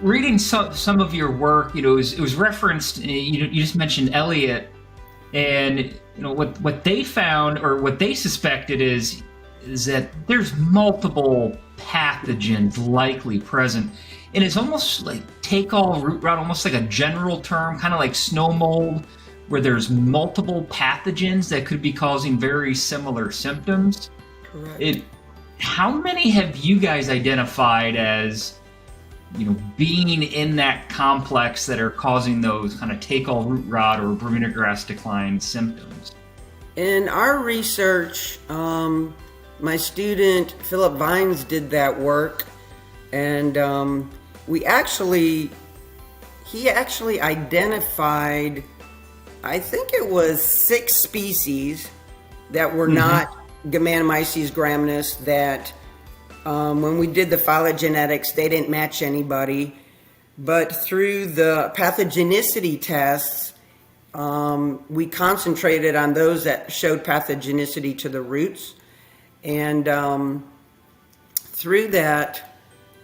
reading some of your work, it was referenced. You just mentioned Elliot, and what they found or what they suspected is that there's multiple pathogens likely present, and it's almost like take all root rot, almost like a general term, kind of like snow mold, where there's multiple pathogens that could be causing very similar symptoms. Correct. How many have you guys identified as being in that complex that are causing those kind of take all root rot or Bermuda grass decline symptoms? In our research, my student Philip Vines did that work, and he actually identified, I think it was 6 species that were not Gamenomyces graminis that when we did the phylogenetics, they didn't match anybody. But through the pathogenicity tests, we concentrated on those that showed pathogenicity to the roots. And through that,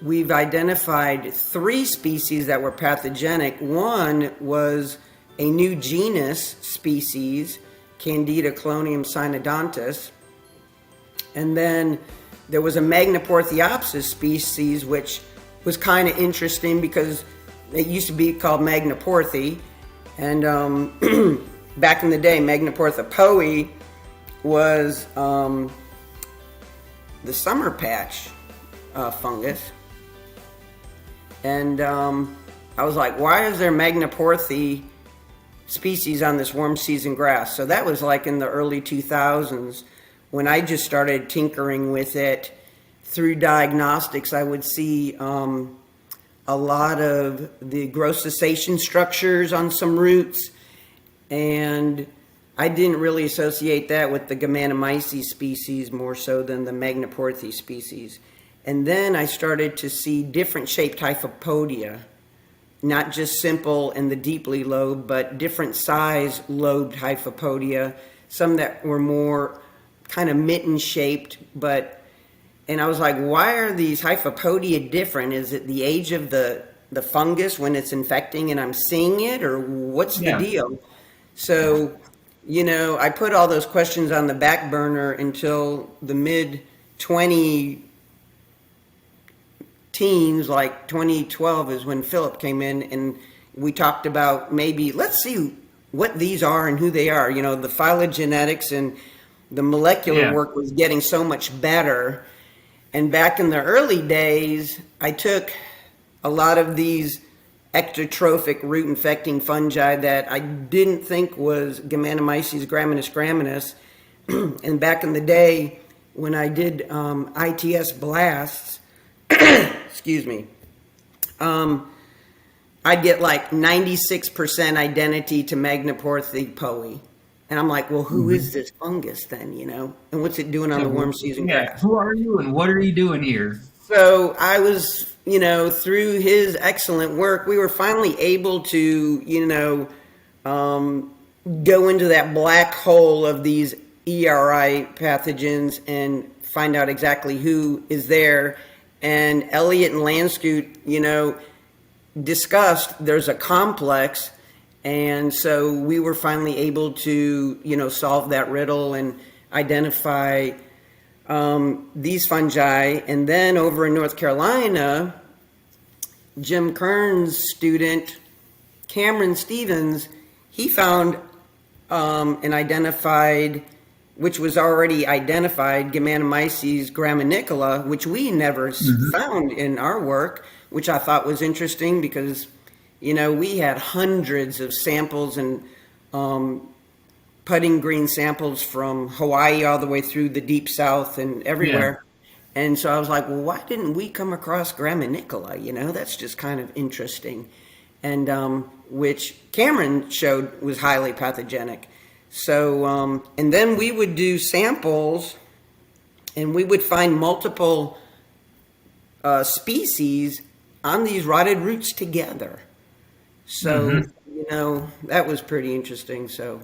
we've identified 3 species that were pathogenic. One was a new genus species, Candida clonium cynodontis. And then there was a Magnaporthiopsis species, which was kind of interesting because it used to be called Magnaporthi. And back in the day, Magnaportha poe was the summer patch fungus. And I was like, why is there Magnaporthi species on this warm season grass? So that was like in the early 2000s. When I just started tinkering with it through diagnostics, I would see a lot of the growth cessation structures on some roots, and I didn't really associate that with the Gamenomyces species more so than the Magnaporthy species. And then I started to see different shaped hyphopodia, not just simple and the deeply lobed, but different size lobed hyphopodia, some that were more kind of mitten shaped, and I was like, why are these hyphopodia different? Is it the age of the fungus when it's infecting and I'm seeing it, or what's the deal? So, I put all those questions on the back burner until the mid 20 teens, like 2012 is when Philip came in and we talked about maybe let's see what these are and who they are. The phylogenetics and the molecular work was getting so much better. And back in the early days, I took a lot of these ectotrophic root infecting fungi that I didn't think was Gamenomyces graminis. And back in the day, when I did ITS blasts, excuse me, I'd get like 96% identity to Magnaporthy poe. And I'm like, well, who is this fungus then, And what's it doing on the warm season grass? Who are you and what are you doing here? So I was, through his excellent work, we were finally able to, go into that black hole of these ERI pathogens and find out exactly who is there. And Elliot and Lanscoot, discussed there's a complex. And so we were finally able to, solve that riddle and identify these fungi. And then over in North Carolina, Jim Kern's student, Cameron Stevens, he found and identified, which was already identified, Gamenomyces graminicola, which we never found in our work, which I thought was interesting because we had hundreds of samples and putting green samples from Hawaii all the way through the deep south and everywhere. Yeah. And so I was like, well, why didn't we come across graminicola? That's just kind of interesting. And which Cameron showed was highly pathogenic. So, and then we would do samples and we would find multiple species on these rotted roots together. So, that was pretty interesting. So